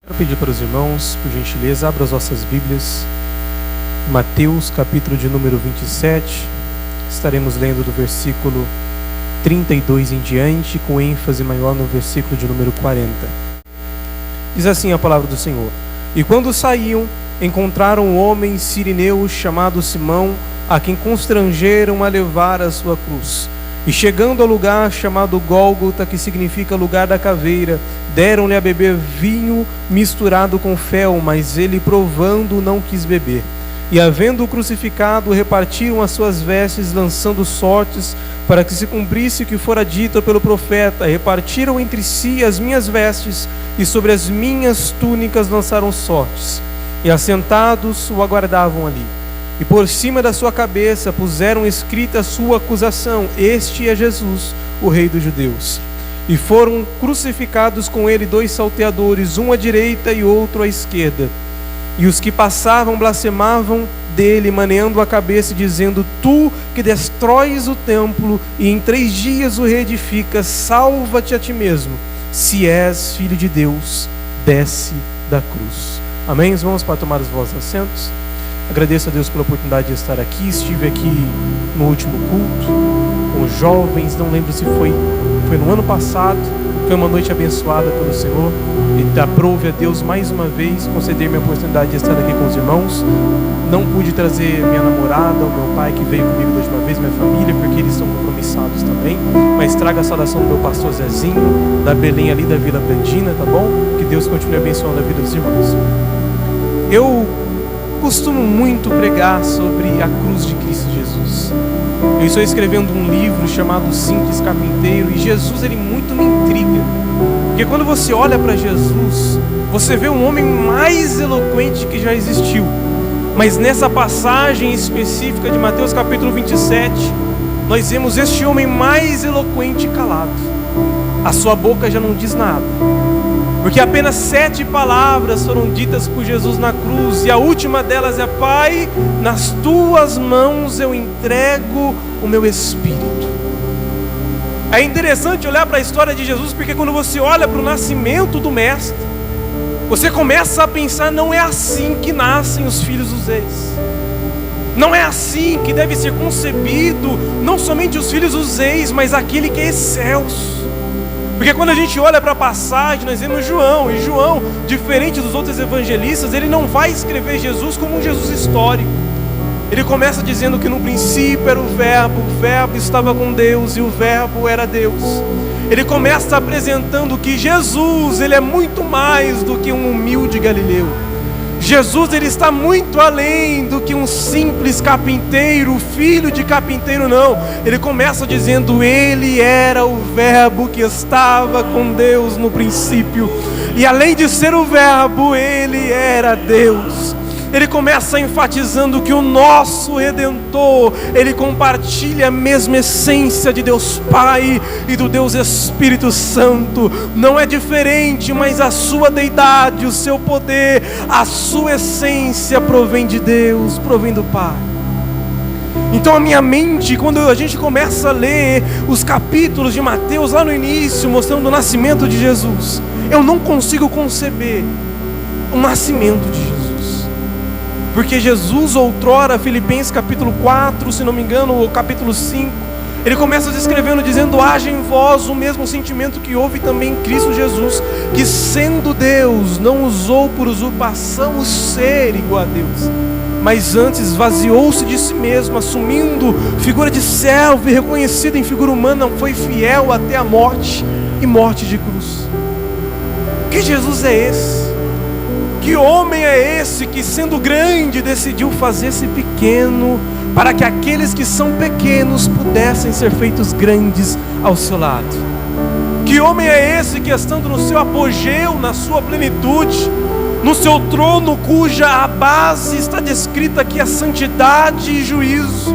Quero pedir para os irmãos, por gentileza, abram as vossas Bíblias. Mateus, capítulo de número 27. Estaremos lendo do versículo 32 em diante, com ênfase maior no versículo de número 40. Diz assim a palavra do Senhor: E quando saíam, encontraram um homem sirineu chamado Simão, a quem constrangeram a levar a sua cruz. E chegando ao lugar chamado Gólgota, que significa lugar da caveira, deram-lhe a beber vinho misturado com fel, mas ele, provando, não quis beber. E havendo-o crucificado, repartiram as suas vestes, lançando sortes, para que se cumprisse o que fora dito pelo profeta: repartiram entre si as minhas vestes, e sobre as minhas túnicas lançaram sortes. E assentados o aguardavam ali. E por cima da sua cabeça puseram escrita a sua acusação: Este é Jesus, o Rei dos Judeus. E foram crucificados com ele 2 salteadores, um à direita e outro à esquerda. E os que passavam blasfemavam dele, maneando a cabeça, dizendo: Tu que destróis o templo e em 3 dias o reedificas, salva-te a ti mesmo. Se és filho de Deus, desce da cruz. Amém? Vamos para tomar os vossos assentos. Agradeço a Deus pela oportunidade de estar aqui. Estive aqui no último culto com os jovens, não lembro se foi no ano passado. Foi uma noite abençoada pelo Senhor, e aprove a Deus mais uma vez conceder-me a oportunidade de estar aqui com os irmãos. Não pude trazer minha namorada, o meu pai que veio comigo da última vez, minha família, porque eles estão compromissados também, mas traga a saudação do meu pastor Zezinho, da Belém ali da Vila Brandina, tá bom? Que Deus continue abençoando a vida dos irmãos. Eu costumo muito pregar sobre a cruz de Cristo Jesus. Eu estou escrevendo um livro chamado Simples Carpinteiro, e Jesus, ele muito me intriga, porque quando você olha para Jesus, você vê um homem mais eloquente que já existiu. Mas nessa passagem específica de Mateus capítulo 27, nós vemos este homem mais eloquente calado. A sua boca já não diz nada, porque apenas 7 palavras foram ditas por Jesus na cruz, e a última delas é: Pai, nas tuas mãos eu entrego o meu espírito. É interessante olhar para a história de Jesus, porque quando você olha para o nascimento do Mestre, você começa a pensar: não é assim que nascem os filhos dos reis. Não é assim que deve ser concebido, não somente os filhos dos reis, mas aquele que é excelso. Porque quando a gente olha para a passagem, nós vemos João, e João, diferente dos outros evangelistas, ele não vai escrever Jesus como um Jesus histórico. Ele começa dizendo que no princípio era o verbo estava com Deus e o verbo era Deus. Ele começa apresentando que Jesus, ele é muito mais do que um humilde galileu. Jesus, ele está muito além do que um simples carpinteiro, filho de carpinteiro, não. Ele começa dizendo: ele era o verbo que estava com Deus no princípio. E além de ser o verbo, ele era Deus. Ele começa enfatizando que o nosso Redentor, ele compartilha a mesma essência de Deus Pai e do Deus Espírito Santo. Não é diferente, mas a sua deidade, o seu poder, a sua essência provém de Deus, provém do Pai. Então a minha mente, quando a gente começa a ler os capítulos de Mateus lá no início, mostrando o nascimento de Jesus, eu não consigo conceber o nascimento de Jesus. Porque Jesus, outrora, Filipenses capítulo 4, se não me engano, ou capítulo 5, ele começa descrevendo, dizendo: haja em vós o mesmo sentimento que houve também em Cristo Jesus, que sendo Deus, não usou por usurpação o ser igual a Deus, mas antes esvaziou-se de si mesmo, assumindo figura de servo, e reconhecido em figura humana, foi fiel até a morte, e morte de cruz. Que Jesus é esse? Que homem é esse que, sendo grande, decidiu fazer-se pequeno, para que aqueles que são pequenos pudessem ser feitos grandes ao seu lado? Que homem é esse que, estando no seu apogeu, na sua plenitude, no seu trono, cuja a base está descrita aqui, a santidade e juízo,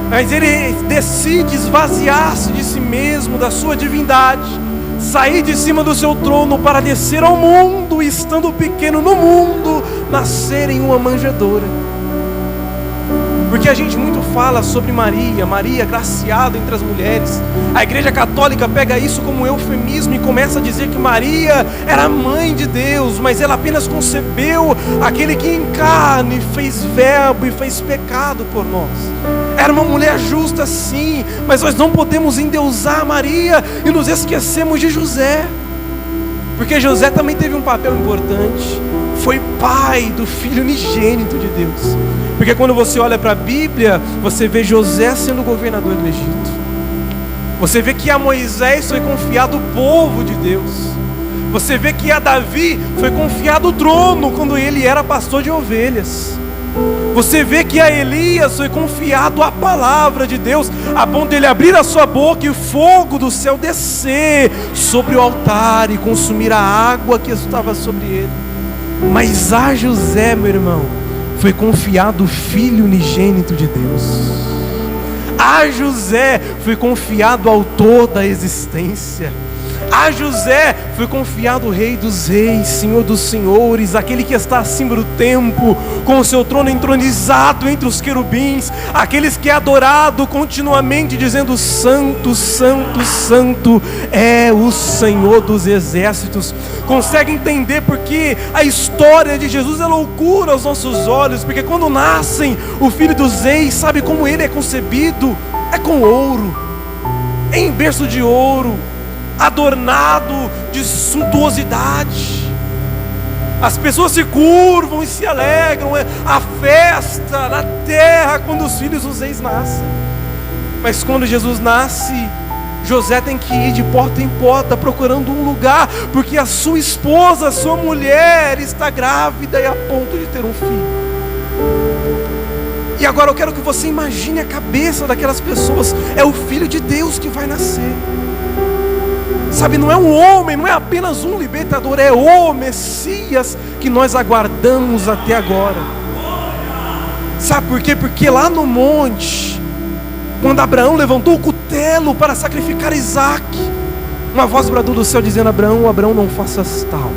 mas ele decide esvaziar-se de si mesmo, da sua divindade, sair de cima do seu trono para descer ao mundo, e estando pequeno no mundo, nascer em uma manjedoura. Porque a gente muito fala sobre Maria, Maria agraciada entre as mulheres. A Igreja Católica pega isso como eufemismo e começa a dizer que Maria era mãe de Deus, mas ela apenas concebeu aquele que em carne fez verbo e fez pecado por nós. Era uma mulher justa sim, mas nós não podemos endeusar Maria e nos esquecemos de José. Porque José também teve um papel importante. Foi pai do filho unigênito de Deus. Porque quando você olha para a Bíblia, você vê José sendo governador do Egito. Você vê que a Moisés foi confiado o povo de Deus. Você vê que a Davi foi confiado o trono quando ele era pastor de ovelhas. Você vê que a Elias foi confiado a palavra de Deus, a ponto de ele abrir a sua boca e fogo do céu descer sobre o altar e consumir a água que estava sobre ele. Mas a José, meu irmão, foi confiado o filho unigênito de Deus. A José foi confiado o autor da existência. A José foi confiado o Rei dos Reis, Senhor dos Senhores, aquele que está acima do tempo, com o seu trono entronizado entre os querubins, aqueles que é adorado continuamente, dizendo: Santo, Santo, Santo é o Senhor dos exércitos. Consegue entender porque a história de Jesus é loucura aos nossos olhos? Porque quando nascem o Filho dos Reis, sabe como ele é concebido? É com ouro, em berço de ouro, adornado de suntuosidade. As pessoas se curvam e se alegram. A festa na terra quando os filhos dos reis nascem. Mas quando Jesus nasce, José tem que ir de porta em porta procurando um lugar, porque a sua esposa, a sua mulher está grávida e a ponto de ter um filho. E agora eu quero que você imagine a cabeça daquelas pessoas. É o Filho de Deus que vai nascer. Sabe, não é um homem, não é apenas um libertador, é o Messias que nós aguardamos até agora. Sabe por quê? Porque lá no monte, quando Abraão levantou o cutelo para sacrificar Isaac, uma voz bradou do céu dizendo: Abraão, Abraão, não faças tal.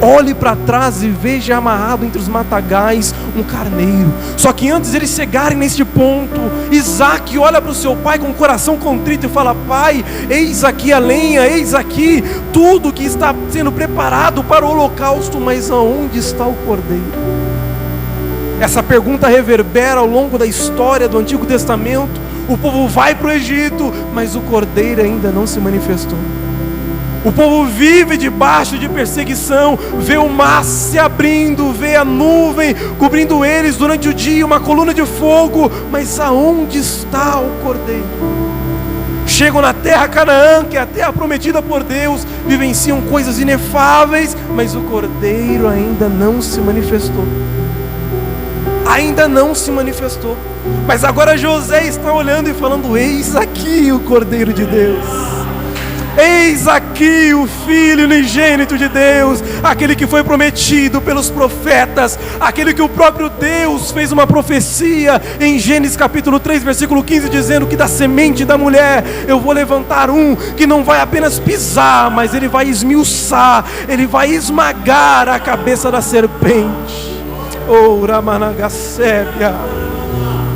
Olhe para trás e veja amarrado entre os matagais um carneiro. Só que antes de eles chegarem neste ponto, Isaac olha para o seu pai com o coração contrito e fala: Pai, eis aqui a lenha, eis aqui tudo que está sendo preparado para o holocausto, mas aonde está o cordeiro? Essa pergunta reverbera ao longo da história do Antigo Testamento. O povo vai para o Egito, mas o cordeiro ainda não se manifestou. O povo vive debaixo de perseguição, vê o mar se abrindo, vê a nuvem cobrindo eles durante o dia, uma coluna de fogo, mas aonde está o cordeiro? Chegam na terra Canaã, que é a terra prometida por Deus, vivenciam coisas inefáveis, mas o cordeiro ainda não se manifestou. Ainda não se manifestou. Mas agora José está olhando e falando: eis aqui o Cordeiro de Deus. Eis aqui o Filho unigênito de Deus, aquele que foi prometido pelos profetas, aquele que o próprio Deus fez uma profecia em Gênesis capítulo 3, versículo 15, dizendo que da semente da mulher eu vou levantar um que não vai apenas pisar, mas ele vai esmiuçar, ele vai esmagar a cabeça da serpente. Oh, Ramanagassébia.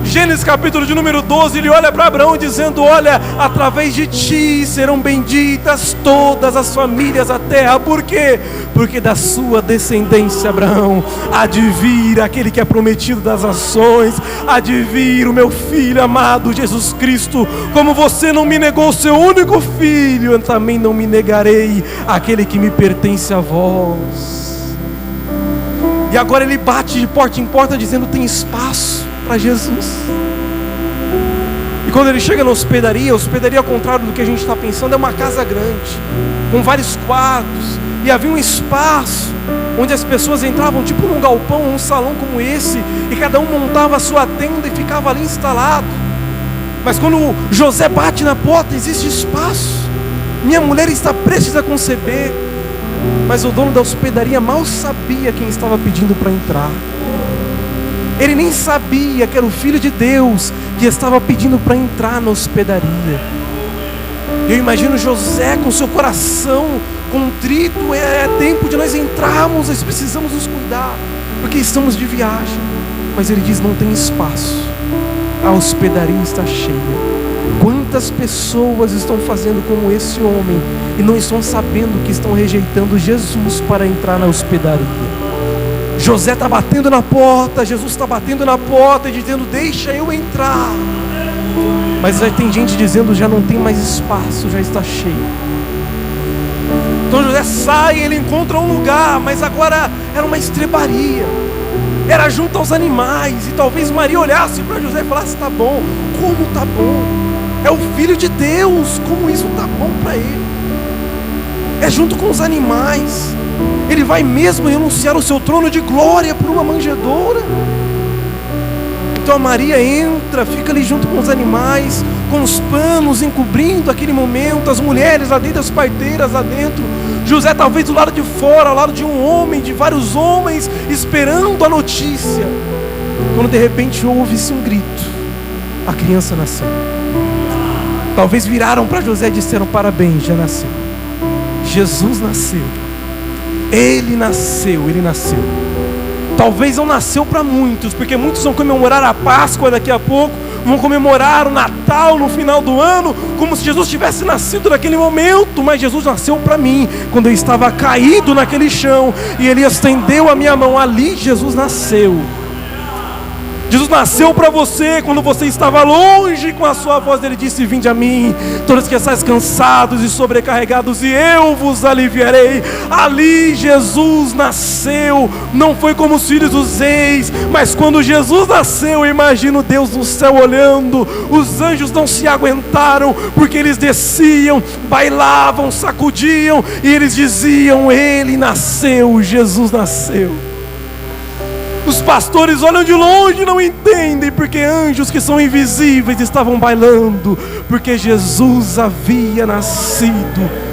Gênesis capítulo de número 12, ele olha para Abraão dizendo: olha, através de ti serão benditas todas as famílias da terra. Por quê? Porque da sua descendência, Abraão, há de vir aquele que é prometido das nações, há de vir o meu filho amado Jesus Cristo. Como você não me negou o seu único filho, eu também não me negarei aquele que me pertence a vós. E agora ele bate de porta em porta dizendo: tem espaço para Jesus. E quando ele chega na hospedaria, ao contrário do que a gente está pensando, é uma casa grande, com vários quartos, e havia um espaço onde as pessoas entravam tipo num galpão, um salão como esse, e cada um montava a sua tenda e ficava ali instalado. Mas quando José bate na porta, existe espaço. Minha mulher está prestes a conceber. Mas o dono da hospedaria mal sabia quem estava pedindo para entrar. Ele nem sabia que era o Filho de Deus que estava pedindo para entrar na hospedaria. Eu imagino José com seu coração contrito: é tempo de nós entrarmos, nós precisamos nos cuidar, porque estamos de viagem. Mas ele diz: não tem espaço, a hospedaria está cheia. Quantas pessoas estão fazendo como esse homem e não estão sabendo que estão rejeitando Jesus para entrar na hospedaria? José está batendo na porta, Jesus está batendo na porta e dizendo: deixa eu entrar. Mas aí tem gente dizendo: já não tem mais espaço, já está cheio. Então José sai, ele encontra um lugar, mas agora era uma estrebaria, era junto aos animais. E talvez Maria olhasse para José e falasse: tá bom, como tá bom? É o Filho de Deus, como isso tá bom para ele? É junto com os animais. Ele vai mesmo renunciar o seu trono de glória por uma manjedoura? Então a Maria entra, fica ali junto com os animais, com os panos encobrindo aquele momento, as mulheres lá dentro, as parteiras lá dentro, José talvez do lado de fora, ao lado de um homem, de vários homens, esperando a notícia. Quando de repente ouve-se um grito: a criança nasceu. Talvez viraram para José e disseram: parabéns, já nasceu. Jesus nasceu. Ele nasceu, ele nasceu. Talvez não nasceu para muitos, porque muitos vão comemorar a Páscoa daqui a pouco, vão comemorar o Natal no final do ano, como se Jesus tivesse nascido naquele momento. Mas Jesus nasceu para mim, quando eu estava caído naquele chão, e Ele estendeu a minha mão. Ali Jesus nasceu. Jesus nasceu para você quando você estava longe. Com a sua voz Ele disse: vinde a mim, todos que estáis cansados e sobrecarregados, e eu vos aliviarei. Ali Jesus nasceu. Não foi como os filhos dos reis, mas quando Jesus nasceu, eu imagino Deus no céu olhando. Os anjos não se aguentaram, porque eles desciam, bailavam, sacudiam, e eles diziam: Ele nasceu, Jesus nasceu. Os pastores olham de longe e não entendem, porque anjos que são invisíveis estavam bailando, porque Jesus havia nascido.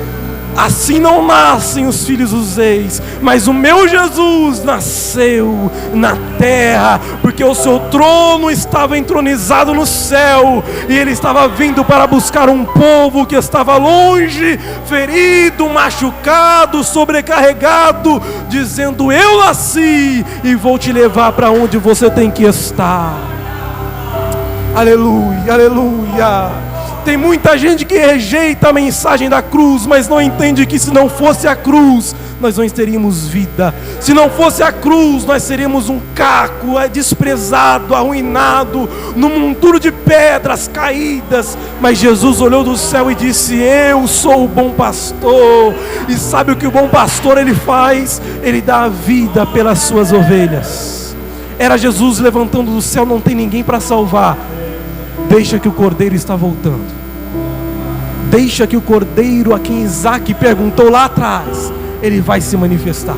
Assim não nascem os filhos dos reis, mas o meu Jesus nasceu na terra, porque o seu trono estava entronizado no céu, e Ele estava vindo para buscar um povo que estava longe, ferido, machucado, sobrecarregado, dizendo: eu nasci e vou te levar para onde você tem que estar. Aleluia, aleluia. Tem muita gente que rejeita a mensagem da cruz, mas não entende que se não fosse a cruz, nós não teríamos vida. Se não fosse a cruz, nós seríamos um caco, desprezado, arruinado, num monturo de pedras caídas. Mas Jesus olhou do céu e disse: eu sou o bom pastor. E sabe o que o bom pastor ele faz? Ele dá a vida pelas suas ovelhas. Era Jesus levantando do céu: não tem ninguém para salvar. Deixa que o Cordeiro está voltando. Deixa que o Cordeiro, a quem Isaac perguntou lá atrás, ele vai se manifestar.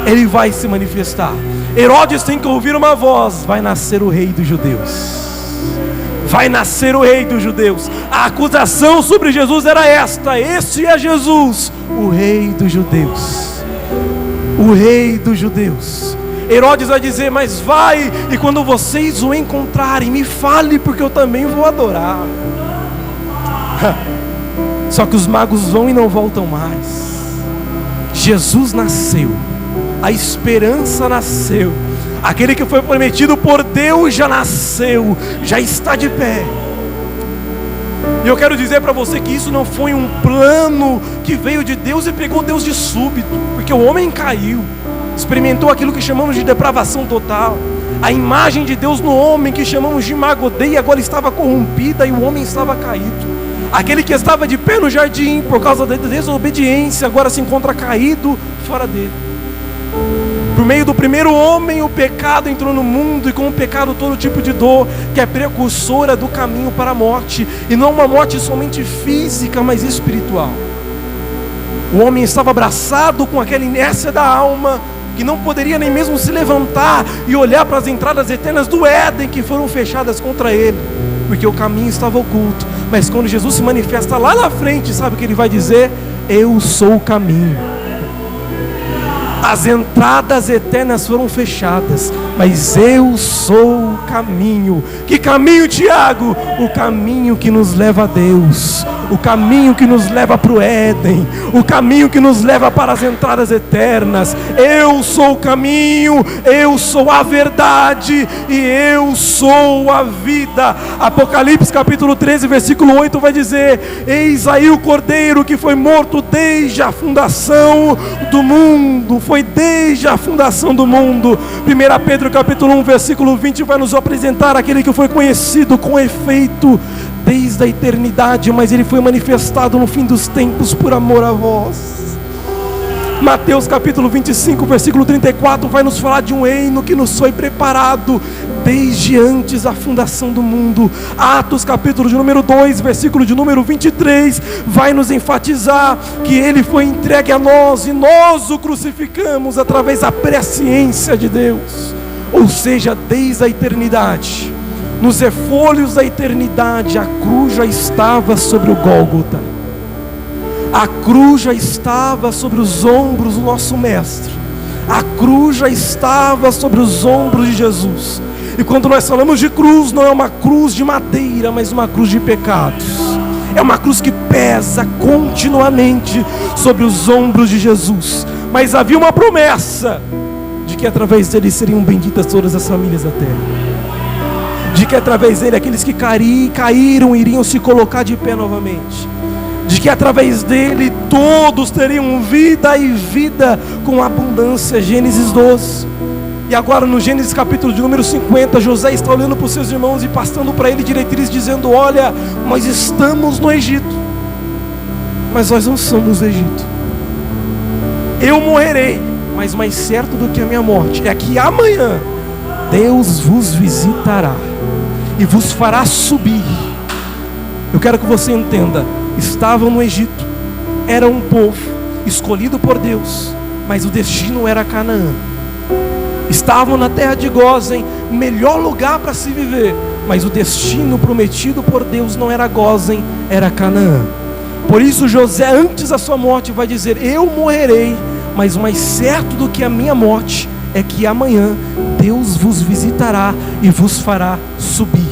Ele vai se manifestar. Herodes tem que ouvir uma voz: vai nascer o rei dos judeus. Vai nascer o rei dos judeus. A acusação sobre Jesus era esta: este é Jesus, o rei dos judeus. O rei dos judeus. Herodes vai dizer: mas vai, e quando vocês o encontrarem, me fale, porque eu também vou adorar. Só que os magos vão e não voltam mais. Jesus nasceu, a esperança nasceu, aquele que foi prometido por Deus já nasceu, já está de pé. E eu quero dizer para você que isso não foi um plano que veio de Deus e pegou Deus de súbito, porque o homem caiu, experimentou aquilo que chamamos de depravação total. A imagem de Deus no homem, que chamamos de imagodeia, agora estava corrompida e o homem estava caído. Aquele que estava de pé no jardim por causa da desobediência, agora se encontra caído fora dele. Por meio do primeiro homem, o pecado entrou no mundo, e com o pecado todo tipo de dor, que é precursora do caminho para a morte, e não uma morte somente física, mas espiritual. O homem estava abraçado com aquela inércia da alma, que não poderia nem mesmo se levantar e olhar para as entradas eternas do Éden, que foram fechadas contra ele, porque o caminho estava oculto. Mas quando Jesus se manifesta lá na frente, sabe o que ele vai dizer? Eu sou o caminho. As entradas eternas foram fechadas, mas eu sou o caminho. Que caminho, Tiago? O caminho que nos leva a Deus, o caminho que nos leva para o Éden, o caminho que nos leva para as entradas eternas. Eu sou o caminho, eu sou a verdade e eu sou a vida. Apocalipse capítulo 13, versículo 8 vai dizer: eis aí o Cordeiro que foi morto desde a fundação do mundo. Foi desde a fundação do mundo. 1 Pedro capítulo 1, versículo 20 vai nos apresentar aquele que foi conhecido com efeito desde a eternidade, mas ele foi manifestado no fim dos tempos por amor a vós. Mateus capítulo 25, versículo 34 vai nos falar de um reino que nos foi preparado desde antes da fundação do mundo. Atos capítulo de número 2, versículo de número 23 vai nos enfatizar que ele foi entregue a nós e nós o crucificamos através da presciência de Deus. Ou seja, desde a eternidade, nos refólhos da eternidade, a cruz já estava sobre o Gólgota. A cruz já estava sobre os ombros do nosso mestre. A cruz já estava sobre os ombros de Jesus. E quando nós falamos de cruz, não é uma cruz de madeira, mas uma cruz de pecados. É uma cruz que pesa continuamente sobre os ombros de Jesus. Mas havia uma promessa de que através dele seriam benditas todas as famílias da terra. De que através dele aqueles que caíram iriam se colocar de pé novamente. De que através dele todos teriam vida e vida com abundância. Gênesis 12. E agora no Gênesis capítulo de número 50, José está olhando para os seus irmãos e passando para ele diretrizes, dizendo: olha, nós estamos no Egito, mas nós não somos no Egito. Eu morrerei, mas mais certo do que a minha morte é que amanhã Deus vos visitará e vos fará subir. Eu quero que você entenda: estavam no Egito, era um povo escolhido por Deus, mas o destino era Canaã. Estavam na terra de Gósen, melhor lugar para se viver, mas o destino prometido por Deus não era Gósen, era Canaã. Por isso José, antes da sua morte, vai dizer: eu morrerei, mas mais certo do que a minha morte é que amanhã Deus vos visitará e vos fará subir.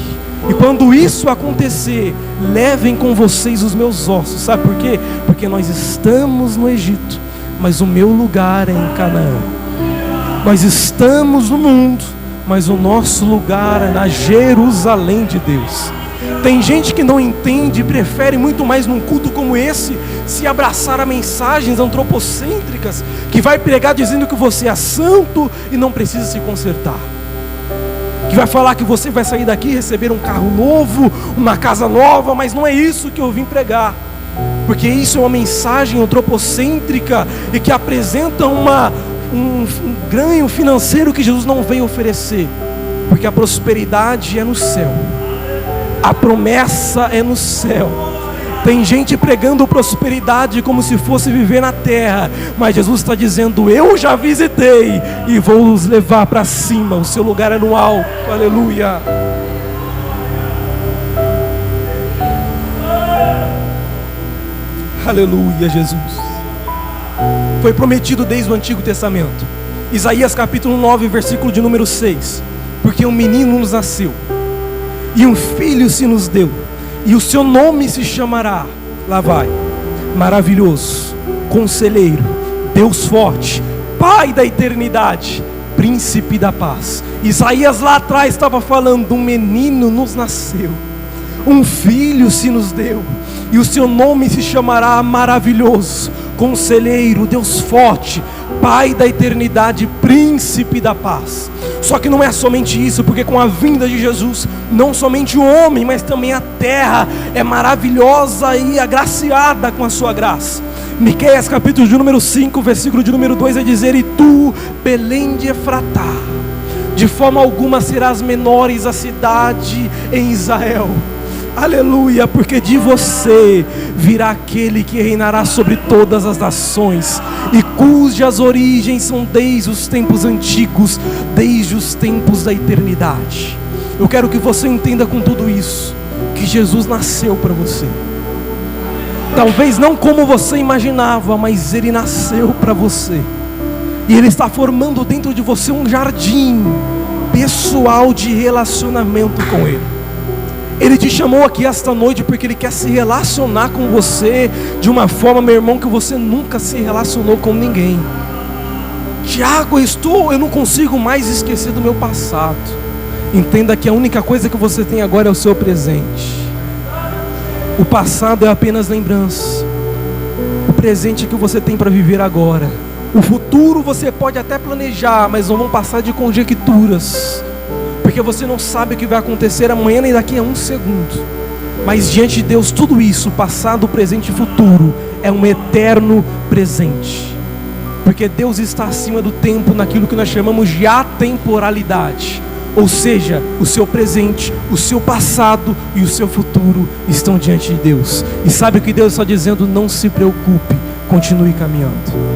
E quando isso acontecer, levem com vocês os meus ossos. Sabe por quê? Porque nós estamos no Egito, mas o meu lugar é em Canaã. Nós estamos no mundo, mas o nosso lugar é na Jerusalém de Deus. Tem gente que não entende e prefere muito mais num culto como esse se abraçar a mensagens antropocêntricas, que vai pregar dizendo que você é santo e não precisa se consertar, que vai falar que você vai sair daqui e receber um carro novo, uma casa nova, mas não é isso que eu vim pregar, porque isso é uma mensagem antropocêntrica e que apresenta um ganho financeiro que Jesus não veio oferecer, porque a prosperidade é no céu, a promessa é no céu. Tem gente pregando prosperidade como se fosse viver na terra, mas Jesus está dizendo: eu já visitei e vou os levar para cima, o seu lugar é no alto. Aleluia. Aleluia, Jesus. Foi prometido desde o Antigo Testamento. Isaías capítulo 9, versículo de número 6. Porque um menino nos nasceu, e um filho se nos deu, e o seu nome se chamará, lá vai, Maravilhoso, Conselheiro, Deus Forte, Pai da Eternidade, Príncipe da Paz. Isaías lá atrás estava falando: um menino nos nasceu, um filho se nos deu, e o seu nome se chamará Maravilhoso, Conselheiro, Deus Forte, Pai da Eternidade, Príncipe da Paz. Só que não é somente isso, porque com a vinda de Jesus, não somente o homem, mas também a terra é maravilhosa e agraciada com a sua graça. Miqueias capítulo de número 5, versículo de número 2 vai dizer: e tu, Belém de Efratá, de forma alguma serás menores a cidade em Israel. Aleluia, porque de você virá aquele que reinará sobre todas as nações, e cujas origens são desde os tempos antigos, desde os tempos da eternidade. Eu quero que você entenda com tudo isso, que Jesus nasceu para você. Talvez não como você imaginava, mas Ele nasceu para você. E Ele está formando dentro de você um jardim pessoal de relacionamento com Ele. Ele te chamou aqui esta noite porque Ele quer se relacionar com você de uma forma, meu irmão, que você nunca se relacionou com ninguém. Tiago, eu não consigo mais esquecer do meu passado. Entenda que a única coisa que você tem agora é o seu presente. O passado é apenas lembrança. O presente é que você tem para viver agora. O futuro você pode até planejar, mas não vão passar de conjecturas, porque você não sabe o que vai acontecer amanhã nem daqui a um segundo. Mas diante de Deus, tudo isso, passado, presente e futuro, é um eterno presente, porque Deus está acima do tempo naquilo que nós chamamos de atemporalidade. Ou seja, o seu presente, o seu passado e o seu futuro estão diante de Deus. E sabe o que Deus está dizendo? Não se preocupe, continue caminhando.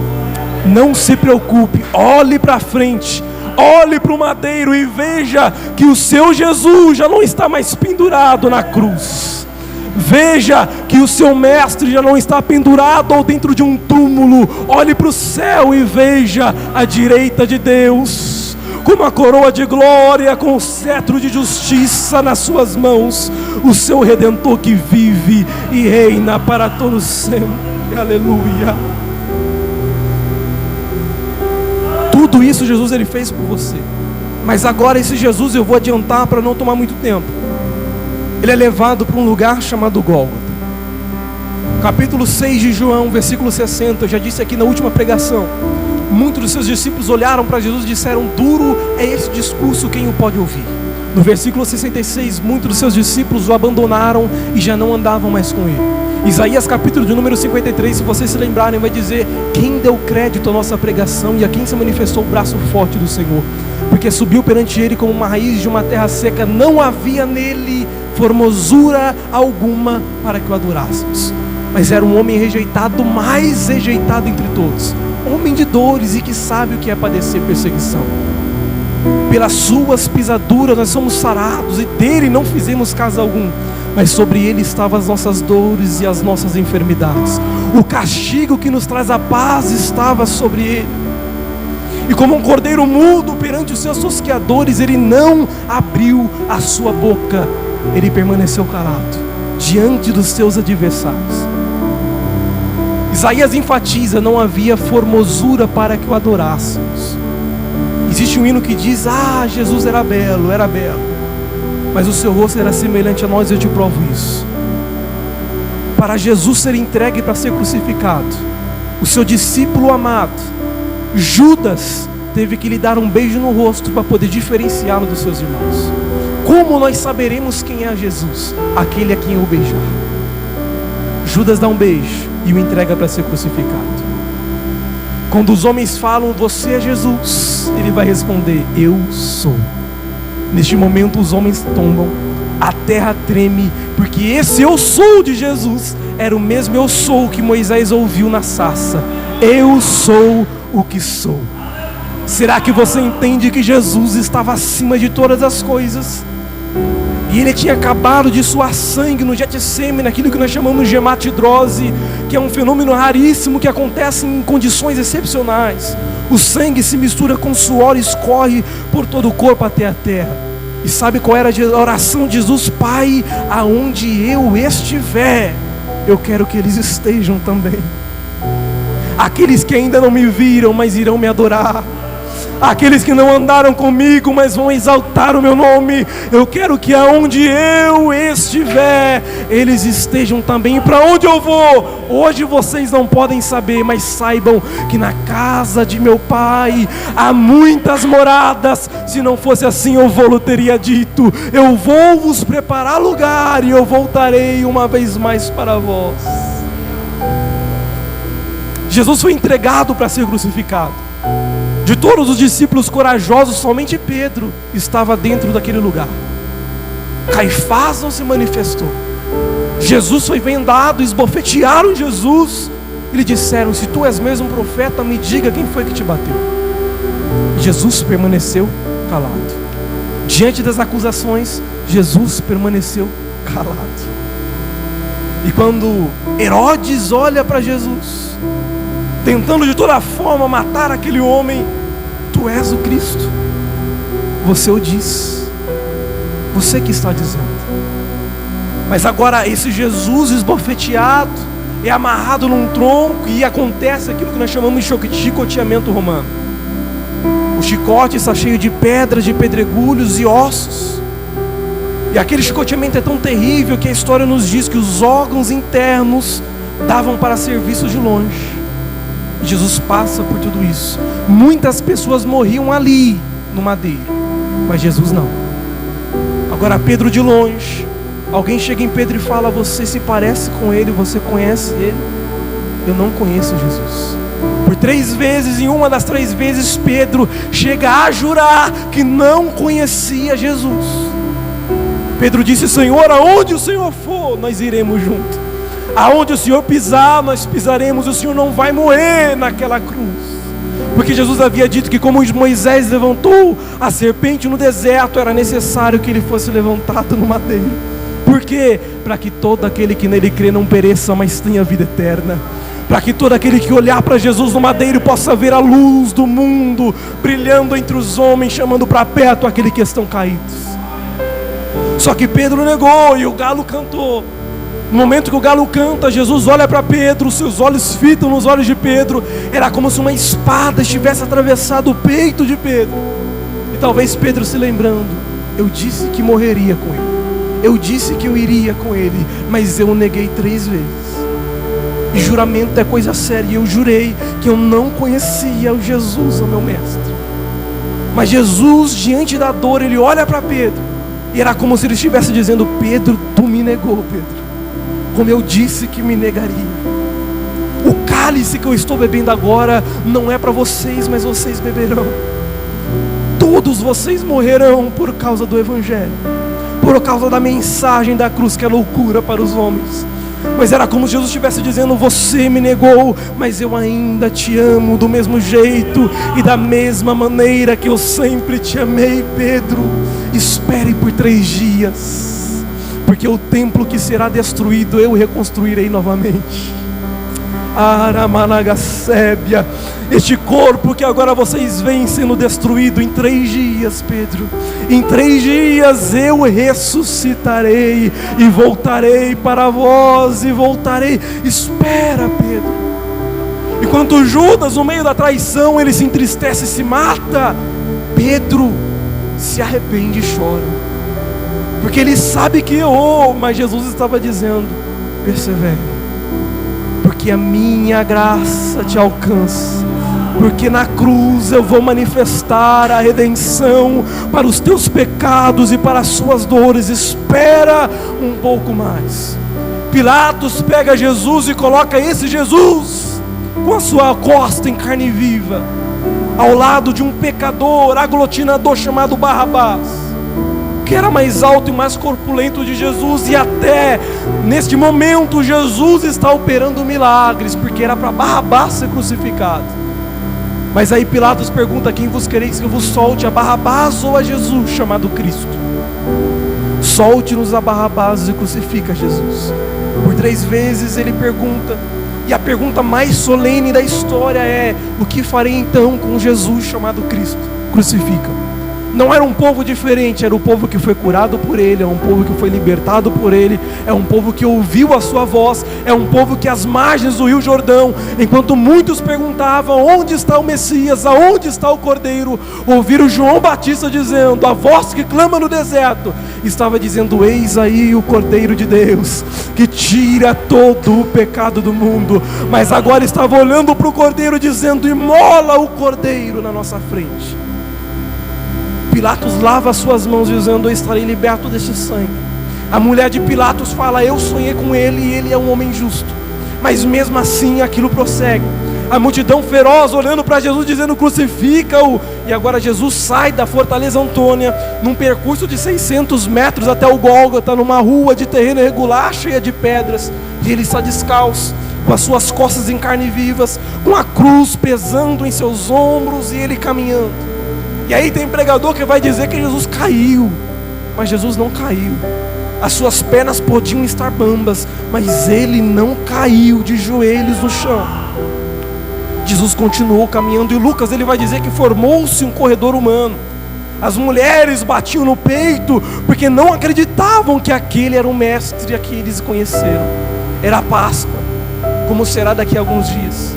Não se preocupe, olhe para frente, olhe para o madeiro e veja que o seu Jesus já não está mais pendurado na cruz. Veja que o seu mestre já não está pendurado ou dentro de um túmulo. Olhe para o céu e veja a direita de Deus, com uma coroa de glória, com o cetro de justiça nas suas mãos, o seu Redentor que vive e reina para todos sempre. Aleluia. Tudo isso Jesus Ele fez por você. Mas agora esse Jesus, eu vou adiantar para não tomar muito tempo, Ele é levado para um lugar chamado Gólgota. Capítulo 6 de João, versículo 60, eu já disse aqui na última pregação. Muitos dos seus discípulos olharam para Jesus e disseram: duro é esse discurso, quem o pode ouvir? No versículo 66, muitos dos seus discípulos o abandonaram e já não andavam mais com ele. Isaías capítulo de número 53, se vocês se lembrarem, vai dizer: quem deu crédito à nossa pregação e a quem se manifestou o braço forte do Senhor? Porque subiu perante ele como uma raiz de uma terra seca, não havia nele formosura alguma para que o adorássemos. Mas era um homem rejeitado, mais rejeitado entre todos, homem de dores e que sabe o que é padecer perseguição. Pelas suas pisaduras nós somos sarados, e dele não fizemos caso algum. Mas sobre ele estavam as nossas dores e as nossas enfermidades. O castigo que nos traz a paz estava sobre ele. E como um cordeiro mudo perante os seus tosqueadores, ele não abriu a sua boca. Ele permaneceu calado diante dos seus adversários. Isaías enfatiza: não havia formosura para que o adorássemos. Existe um hino que diz: Jesus era belo, mas o seu rosto era semelhante a nós, eu te provo isso. Para Jesus ser entregue para ser crucificado, o seu discípulo amado, Judas, teve que lhe dar um beijo no rosto para poder diferenciá-lo dos seus irmãos. Como nós saberemos quem é Jesus? Aquele a quem eu beijar. Judas dá um beijo e o entrega para ser crucificado. Quando os homens falam: você é Jesus, ele vai responder: eu sou. Neste momento os homens tombam, a terra treme, porque esse eu sou de Jesus era o mesmo eu sou que Moisés ouviu na sarça. Eu sou o que sou. Será que você entende que Jesus estava acima de todas as coisas? E ele tinha acabado de suar sangue no Getsêmani, naquilo que nós chamamos de hematidrose, que é um fenômeno raríssimo que acontece em condições excepcionais. O sangue se mistura com suor e escorre por todo o corpo até a terra. E sabe qual era a oração de Jesus? Pai, aonde eu estiver, eu quero que eles estejam também. Aqueles que ainda não me viram, mas irão me adorar. Aqueles que não andaram comigo, mas vão exaltar o meu nome. Eu quero que aonde eu estiver, eles estejam também. E para onde eu vou? Hoje vocês não podem saber, mas saibam que na casa de meu Pai há muitas moradas. Se não fosse assim, eu vou-lhe teria dito: eu vou vos preparar lugar e eu voltarei uma vez mais para vós. Jesus foi entregado para ser crucificado. De todos os discípulos corajosos, somente Pedro estava dentro daquele lugar. Caifás não se manifestou. Jesus foi vendado, esbofetearam Jesus e lhe disseram: se tu és mesmo profeta, me diga quem foi que te bateu. Jesus permaneceu calado. Diante das acusações, Jesus permaneceu calado. E quando Herodes olha para Jesus, tentando de toda forma matar aquele homem: tu és o Cristo, você o diz, você que está dizendo. Mas agora esse Jesus esbofeteado é amarrado num tronco e acontece aquilo que nós chamamos de chicoteamento romano. O chicote está cheio de pedras, de pedregulhos e ossos. E aquele chicoteamento é tão terrível que a história nos diz que os órgãos internos davam para ser vistos de longe. E Jesus passa por tudo isso. Muitas pessoas morriam ali no madeiro, mas Jesus não. Agora Pedro de longe, alguém chega em Pedro e fala: você se parece com ele, você conhece ele? Eu não conheço Jesus. Por 3 vezes, em uma das 3 vezes, Pedro chega a jurar que não conhecia Jesus. Pedro disse: Senhor, aonde o Senhor for, nós iremos junto. Aonde o Senhor pisar, nós pisaremos. O Senhor não vai morrer naquela cruz. Porque Jesus havia dito que como Moisés levantou a serpente no deserto, era necessário que ele fosse levantado no madeiro. Por quê? Para que todo aquele que nele crê não pereça, mas tenha vida eterna. Para que todo aquele que olhar para Jesus no madeiro possa ver a luz do mundo brilhando entre os homens, chamando para perto aqueles que estão caídos. Só que Pedro negou e o galo cantou. No momento que o galo canta, Jesus olha para Pedro, seus olhos fitam nos olhos de Pedro. Era como se uma espada estivesse atravessado o peito de Pedro. E talvez Pedro se lembrando: eu disse que morreria com ele, eu disse que eu iria com ele, mas eu o neguei 3 vezes. E juramento é coisa séria, e eu jurei que eu não conhecia o Jesus, o meu mestre. Mas Jesus, diante da dor, ele olha para Pedro, e era como se ele estivesse dizendo: Pedro, tu me negou, Pedro, como eu disse que me negaria. O cálice que eu estou bebendo agora não é para vocês, mas vocês beberão. Todos vocês morrerão por causa do Evangelho, por causa da mensagem da cruz, que é loucura para os homens. Mas era como se Jesus estivesse dizendo: você me negou, mas eu ainda te amo do mesmo jeito e da mesma maneira que eu sempre te amei. Pedro, espere por 3 dias, porque o templo que será destruído eu reconstruirei novamente. Aramanagacébia, este corpo que agora vocês veem sendo destruído, em 3 dias, Pedro, em 3 dias eu ressuscitarei e voltarei para vós, e voltarei. Espera, Pedro. Enquanto Judas, no meio da traição, ele se entristece e se mata, Pedro se arrepende e chora, porque ele sabe que errou, mas Jesus estava dizendo: persevere, porque a minha graça te alcança, porque na cruz eu vou manifestar a redenção para os teus pecados e para as suas dores. Espera um pouco mais. Pilatos pega Jesus e coloca esse Jesus com a sua costa em carne viva, ao lado de um pecador aglutinador chamado Barrabás, que era mais alto e mais corpulento de Jesus. E até neste momento Jesus está operando milagres, porque era para Barrabás ser crucificado. Mas aí Pilatos pergunta: quem vos quereis que eu vos solte, a Barrabás ou a Jesus chamado Cristo? Solte-nos a Barrabás e crucifica Jesus. Por 3 vezes ele pergunta, e a pergunta mais solene da história é: o que farei então com Jesus chamado Cristo? Crucifica. Não era um povo diferente, era o povo que foi curado por ele, é um povo que foi libertado por ele, é um povo que ouviu a sua voz, é um povo que às margens do Rio Jordão, enquanto muitos perguntavam: onde está o Messias, aonde está o Cordeiro, ouviram João Batista dizendo: a voz que clama no deserto, estava dizendo: eis aí o Cordeiro de Deus, que tira todo o pecado do mundo. Mas agora estava olhando para o Cordeiro dizendo: imola o Cordeiro na nossa frente. Pilatos lava as suas mãos dizendo: eu estarei liberto deste sangue. A mulher de Pilatos fala: eu sonhei com ele e ele é um homem justo. Mas mesmo assim aquilo prossegue. A multidão feroz olhando para Jesus dizendo: crucifica-o. E agora Jesus sai da Fortaleza Antônia num percurso de 600 metros até o Gólgota, numa rua de terreno irregular cheia de pedras, e ele está descalço, com as suas costas em carne vivas, com a cruz pesando em seus ombros, e ele caminhando. E aí tem pregador que vai dizer que Jesus caiu, mas Jesus não caiu. As suas pernas podiam estar bambas, mas ele não caiu de joelhos no chão. Jesus continuou caminhando, e Lucas ele vai dizer que formou-se um corredor humano. As mulheres batiam no peito, porque não acreditavam que aquele era o mestre a que eles conheceram. Era a Páscoa, como será daqui a alguns dias.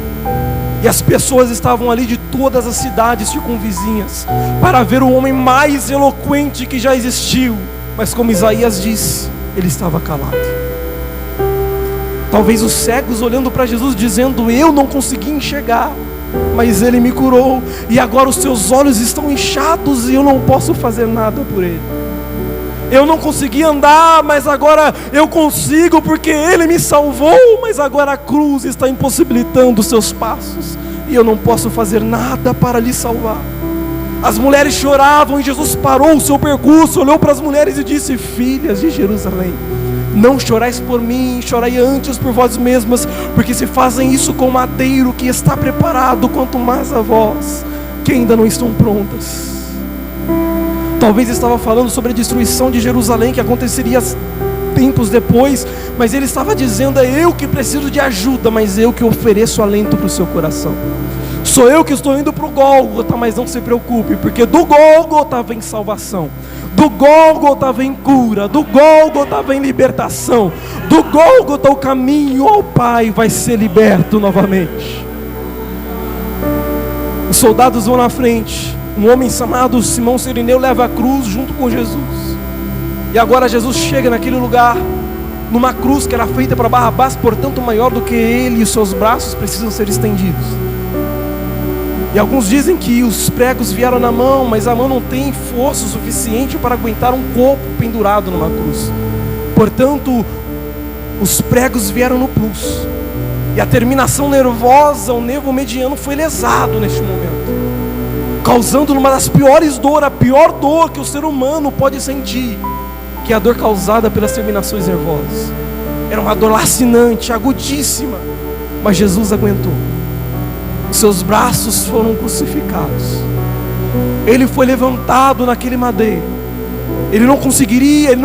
E as pessoas estavam ali de todas as cidades circunvizinhas para ver o homem mais eloquente que já existiu. Mas como Isaías disse, ele estava calado. Talvez os cegos olhando para Jesus dizendo: eu não consegui enxergar, mas ele me curou, e agora os seus olhos estão inchados e eu não posso fazer nada por ele. Eu não consegui andar, mas agora eu consigo, porque ele me salvou, mas agora a cruz está impossibilitando os seus passos e eu não posso fazer nada para lhe salvar. As mulheres choravam e Jesus parou o seu percurso, olhou para as mulheres e disse: filhas de Jerusalém, não chorais por mim, chorai antes por vós mesmas, porque se fazem isso com o madeiro que está preparado, quanto mais a vós, que ainda não estão prontas. Talvez estava falando sobre a destruição de Jerusalém, que aconteceria tempos depois, mas ele estava dizendo: é eu que preciso de ajuda, mas eu que ofereço alento para o seu coração. Sou eu que estou indo para o Gólgota, mas não se preocupe, porque do Gólgota vem salvação, do Gólgota vem cura, do Gólgota vem libertação, do Gólgota o caminho ao Pai vai ser liberto novamente. Os soldados vão na frente. Um homem chamado Simão Cirineu leva a cruz junto com Jesus. E agora Jesus chega naquele lugar, numa cruz que era feita para Barrabás, portanto maior do que ele, e os seus braços precisam ser estendidos. E alguns dizem que os pregos vieram na mão, mas a mão não tem força suficiente para aguentar um corpo pendurado numa cruz. Portanto, os pregos vieram no pulso. E a terminação nervosa, o nervo mediano, foi lesado neste momento, causando uma das piores dores, a pior dor que o ser humano pode sentir, que é a dor causada pelas terminações nervosas. Era uma dor lacinante, agudíssima, mas Jesus aguentou. Seus braços foram crucificados. Ele foi levantado naquele madeiro. Ele não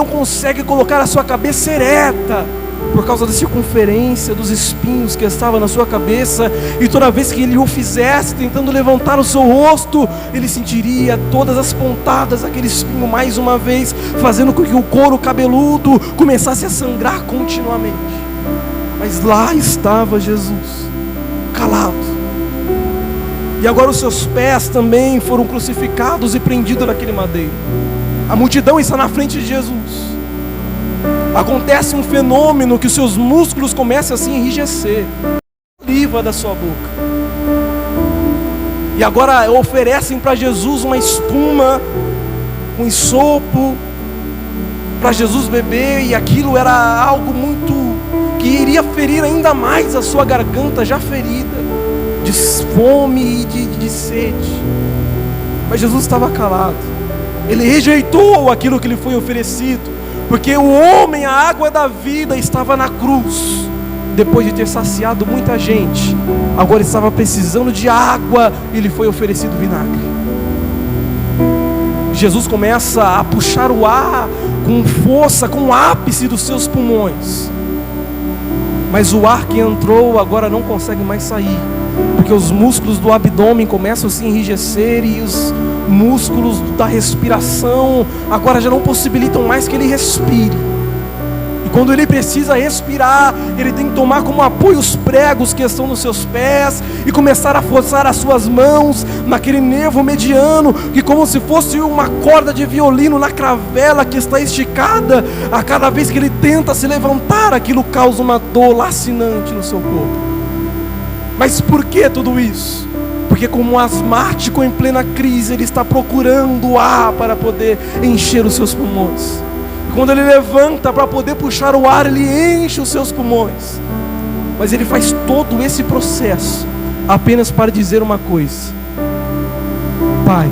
consegue colocar a sua cabeça ereta, por causa da circunferência dos espinhos que estavam na sua cabeça, e toda vez que ele o fizesse, tentando levantar o seu rosto, ele sentiria todas as pontadas daquele espinho mais uma vez, fazendo com que o couro cabeludo começasse a sangrar continuamente. Mas lá estava Jesus, calado. E agora os seus pés também foram crucificados e prendidos naquele madeiro. A multidão está na frente de Jesus. Acontece um fenômeno que os seus músculos começam a se enrijecer, saliva da sua boca. E agora oferecem para Jesus uma espuma, um ensopo, para Jesus beber, e aquilo era algo muito, que iria ferir ainda mais a sua garganta já ferida, de fome e de sede. Mas Jesus estava calado. Ele rejeitou aquilo que lhe foi oferecido, porque o homem, a água da vida, estava na cruz. Depois de ter saciado muita gente, agora estava precisando de água, e lhe foi oferecido vinagre. Jesus começa a puxar o ar com força, com o ápice dos seus pulmões. Mas o ar que entrou agora não consegue mais sair, porque os músculos do abdômen começam a se enrijecer, e os músculos da respiração agora já não possibilitam mais que ele respire. E quando ele precisa respirar, ele tem que tomar como apoio os pregos que estão nos seus pés, e começar a forçar as suas mãos naquele nervo mediano, que como se fosse uma corda de violino na cravela que está esticada. A cada vez que ele tenta se levantar, aquilo causa uma dor lacinante no seu corpo. Mas por que tudo isso? Porque como um asmático em plena crise, ele está procurando ar para poder encher os seus pulmões. E quando ele levanta para poder puxar o ar, ele enche os seus pulmões. Mas ele faz todo esse processo apenas para dizer uma coisa: Pai,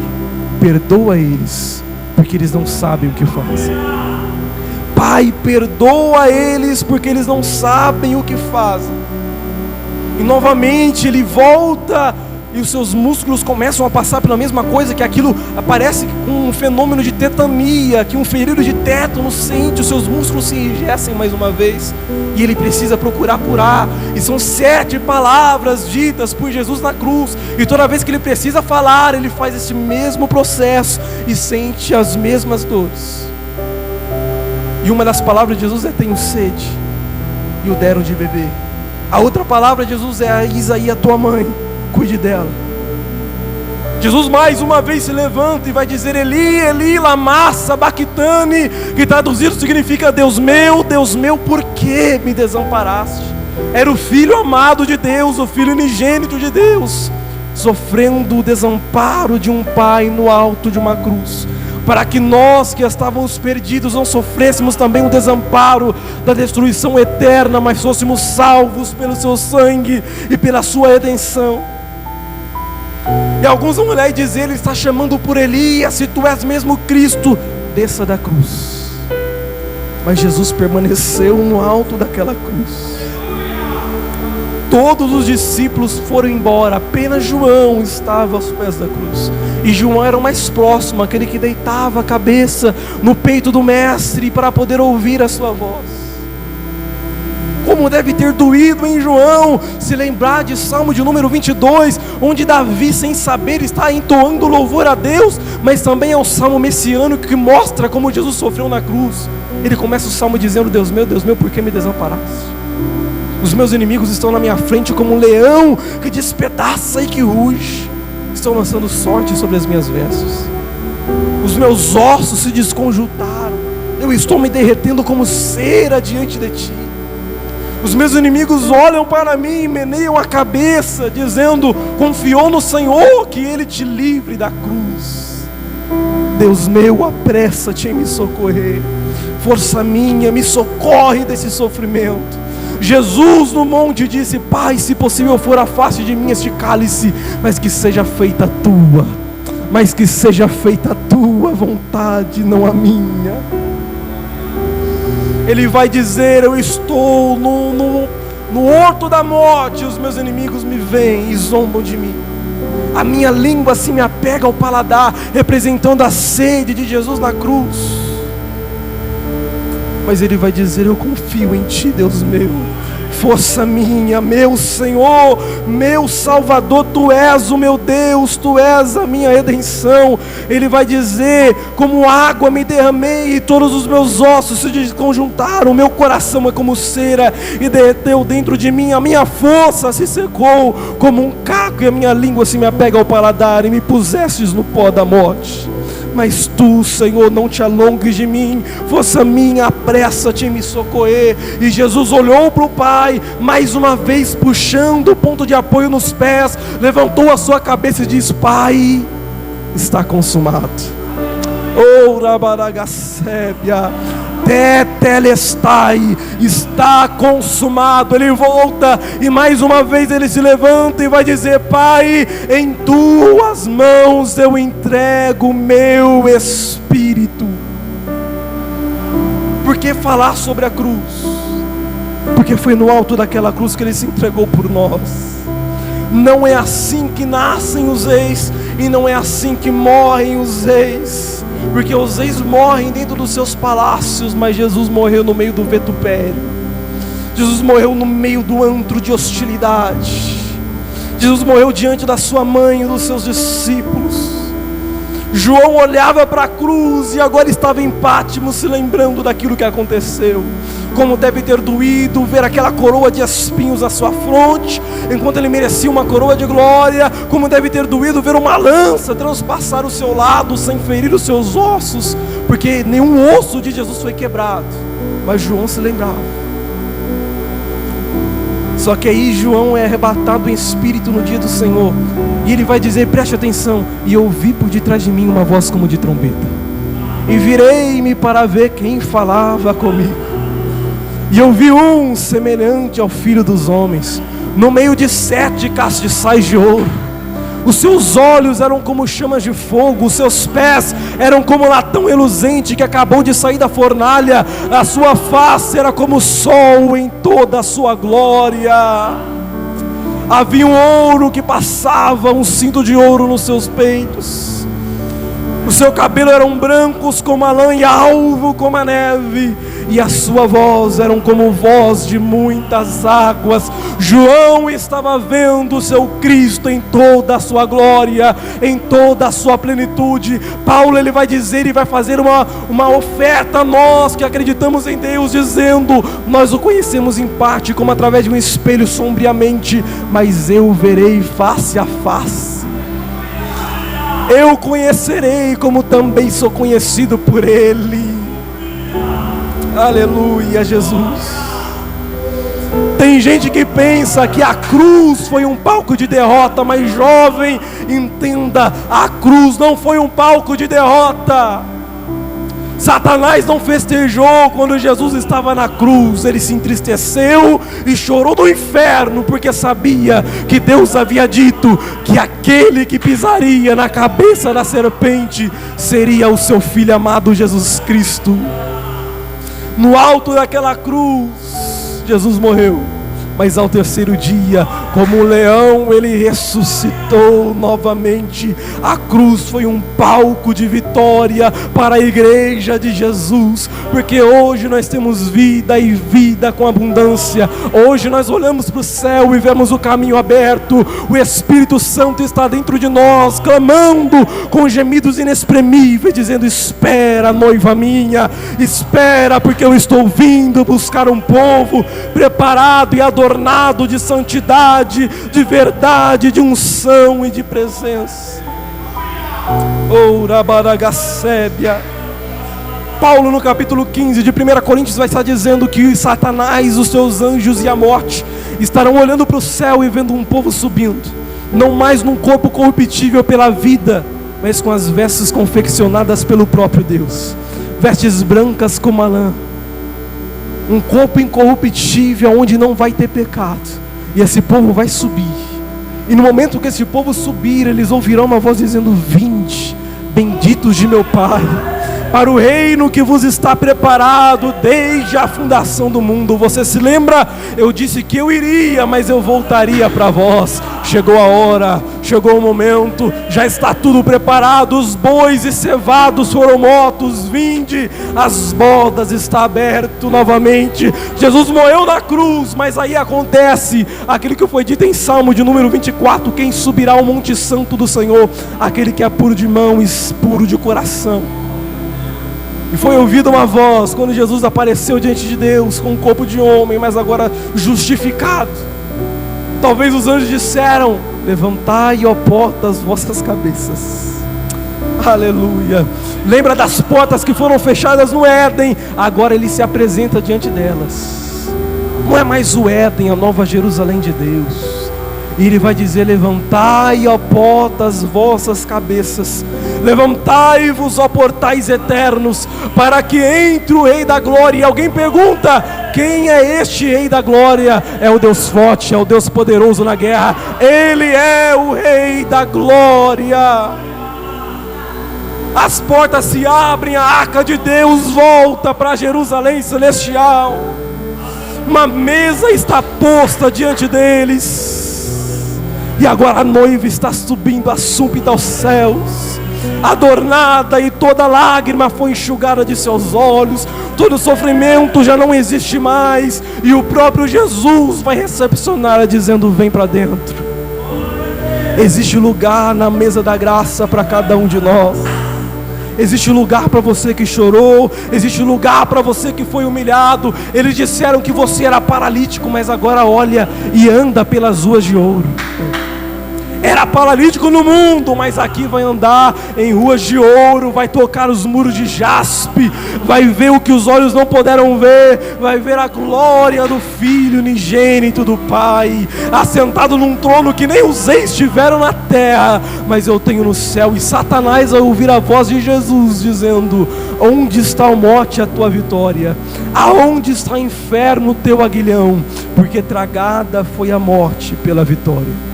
perdoa eles, porque eles não sabem o que fazem. Pai, perdoa eles, porque eles não sabem o que fazem. E novamente ele volta e os seus músculos começam a passar pela mesma coisa, que aquilo aparece com um fenômeno de tetania, que um ferido de tétano sente, os seus músculos se enrijecem mais uma vez, e ele precisa procurar curar, e são 7 palavras ditas por Jesus na cruz, e toda vez que ele precisa falar, ele faz esse mesmo processo, e sente as mesmas dores. E uma das palavras de Jesus é: tenho sede, e o deram de beber. A outra palavra de Jesus é: Isaí, a tua mãe, cuide dela. Jesus mais uma vez se levanta e vai dizer: Eli, Eli, lama sabachthani, que traduzido significa: Deus meu, por que me desamparaste? Era o Filho amado de Deus, o Filho unigênito de Deus, sofrendo o desamparo de um pai no alto de uma cruz, para que nós que estávamos perdidos não sofrêssemos também o desamparo da destruição eterna, mas fôssemos salvos pelo seu sangue e pela sua redenção. E alguns vão olhar e dizer: ele está chamando por Elias, se tu és mesmo Cristo, desça da cruz. Mas Jesus permaneceu no alto daquela cruz. Todos os discípulos foram embora, apenas João estava aos pés da cruz. E João era o mais próximo, aquele que deitava a cabeça no peito do mestre para poder ouvir a sua voz. Como deve ter doído em João se lembrar de Salmo de número 22, onde Davi, sem saber, está entoando louvor a Deus, mas também é o Salmo messiânico que mostra como Jesus sofreu na cruz. Ele começa o Salmo dizendo: Deus meu, por que me desamparaste? Os meus inimigos estão na minha frente como um leão que despedaça e que ruge. Estão lançando sorte sobre as minhas vestes. Os meus ossos se desconjuntaram. Eu estou me derretendo como cera diante de ti. Os meus inimigos olham para mim e meneiam a cabeça, dizendo: confiou no Senhor, que Ele te livre da cruz. Deus meu, apressa-te em me socorrer. Força minha, me socorre desse sofrimento. Jesus no monte disse: Pai, se possível for, afaste de mim este cálice, mas que seja feita a tua vontade, não a minha. Ele vai dizer: eu estou no horto da morte, os meus inimigos me veem e zombam de mim. A minha língua se me apega ao paladar, representando a sede de Jesus na cruz. Mas ele vai dizer: eu confio em ti, Deus meu, força minha, meu Senhor, meu Salvador, tu és o meu Deus, tu és a minha redenção. Ele vai dizer: como água me derramei e todos os meus ossos se desconjuntaram, meu coração é como cera e derreteu dentro de mim, a minha força se secou como um caco e a minha língua se me apega ao paladar, e me pusestes no pó da morte. Mas tu, Senhor, não te alongues de mim, força minha, apressa-te em me socorrer. E Jesus olhou para o Pai, mais uma vez puxando o ponto de apoio nos pés, levantou a sua cabeça e diz: Pai, está consumado. Oh, Rabaragacébia, Tetelestai, está consumado. Ele volta e mais uma vez ele se levanta e vai dizer: Pai, em tuas mãos eu entrego o meu espírito. Por que falar sobre a cruz? Porque foi no alto daquela cruz que ele se entregou por nós. Não é assim que nascem os reis, e não é assim que morrem os reis, porque os reis morrem dentro dos seus palácios, mas Jesus morreu no meio do vitupério. Jesus morreu no meio do antro de hostilidade. Jesus morreu diante da sua mãe e dos seus discípulos. João olhava para a cruz e agora estava em Patmos, se lembrando daquilo que aconteceu. Como deve ter doído ver aquela coroa de espinhos à sua fronte, enquanto ele merecia uma coroa de glória. Como deve ter doído ver uma lança transpassar o seu lado sem ferir os seus ossos, porque nenhum osso de Jesus foi quebrado. Mas João se lembrava. Só que aí João é arrebatado em espírito no dia do Senhor, e ele vai dizer: preste atenção: e ouvi por detrás de mim uma voz como de trombeta, e virei-me para ver quem falava comigo. E eu vi um semelhante ao Filho dos Homens, no meio de 7 castiçais de ouro. Os seus olhos eram como chamas de fogo, os seus pés eram como latão reluzente que acabou de sair da fornalha, a sua face era como o sol em toda a sua glória. Havia um ouro que passava, um cinto de ouro nos seus peitos. O seu cabelo eram brancos como a lã e alvo como a neve, e a sua voz era como voz de muitas águas. João estava vendo o seu Cristo em toda a sua glória, em toda a sua plenitude. Paulo, ele vai dizer e vai fazer uma oferta a nós que acreditamos em Deus, dizendo: nós o conhecemos em parte, como através de um espelho sombriamente, mas eu o verei face a face. Eu conhecerei como também sou conhecido por Ele. Aleluia, Jesus. Tem gente que pensa que a cruz foi um palco de derrota, mas jovem, entenda, a cruz não foi um palco de derrota. Satanás não festejou quando Jesus estava na cruz. Ele se entristeceu e chorou no inferno, porque sabia que Deus havia dito que aquele que pisaria na cabeça da serpente seria o seu Filho amado Jesus Cristo. No alto daquela cruz, Jesus morreu, mas ao terceiro dia, como um leão, ele ressuscitou novamente. A cruz foi um palco de vitória para a igreja de Jesus, porque hoje nós temos vida e vida com abundância. Hoje nós olhamos para o céu e vemos o caminho aberto. O Espírito Santo está dentro de nós, clamando com gemidos inexprimíveis, dizendo: espera, noiva minha, espera, porque eu estou vindo buscar um povo preparado e adornado de santidade, de verdade, de unção e de presença. Paulo, no capítulo 15 de 1 Coríntios, vai estar dizendo que Satanás, os seus anjos e a morte estarão olhando para o céu e vendo um povo subindo, não mais num corpo corruptível pela vida, mas com as vestes confeccionadas pelo próprio Deus, vestes brancas como a lã, um corpo incorruptível onde não vai ter pecado. E esse povo vai subir, e no momento que esse povo subir, eles ouvirão uma voz dizendo: vinde, benditos de meu Pai, para o reino que vos está preparado desde a fundação do mundo. Você se lembra? Eu disse que eu iria, mas eu voltaria para vós. Chegou a hora, chegou o momento, já está tudo preparado. Os bois e cevados foram mortos, vinde, as bodas está aberto novamente. Jesus morreu na cruz, mas aí acontece aquilo que foi dito em Salmo de número 24: quem subirá ao monte santo do Senhor? Aquele que é puro de mão e puro de coração. E foi ouvida uma voz quando Jesus apareceu diante de Deus com um corpo de homem, mas agora justificado. Talvez os anjos disseram: levantai, ó portas, vossas cabeças. Aleluia. Lembra das portas que foram fechadas no Éden? Agora ele se apresenta diante delas. Não é mais o Éden, a nova Jerusalém de Deus. E ele vai dizer: levantai, ó portas, vossas cabeças, levantai-vos, ó portais eternos, para que entre o Rei da Glória. E alguém pergunta: quem é este Rei da Glória? É o Deus forte, é o Deus poderoso na guerra. Ele é o Rei da Glória. As portas se abrem, a arca de Deus volta para Jerusalém celestial. Uma mesa está posta diante deles. E agora a noiva está subindo a súbita aos céus, adornada, e toda lágrima foi enxugada de seus olhos, todo sofrimento já não existe mais, e o próprio Jesus vai recepcioná-la dizendo: vem para dentro. Existe lugar na mesa da graça para cada um de nós. Existe lugar para você que chorou, existe lugar para você que foi humilhado. Eles disseram que você era paralítico, mas agora olha e anda pelas ruas de ouro. Era paralítico no mundo, mas aqui vai andar em ruas de ouro, vai tocar os muros de jaspe, vai ver o que os olhos não puderam ver, vai ver a glória do Filho unigênito do Pai, assentado num trono que nem os reis tiveram na terra, mas eu tenho no céu. E Satanás vai ouvir a voz de Jesus dizendo: onde está a morte, a tua vitória? Aonde está o inferno, o teu aguilhão? Porque tragada foi a morte pela vitória.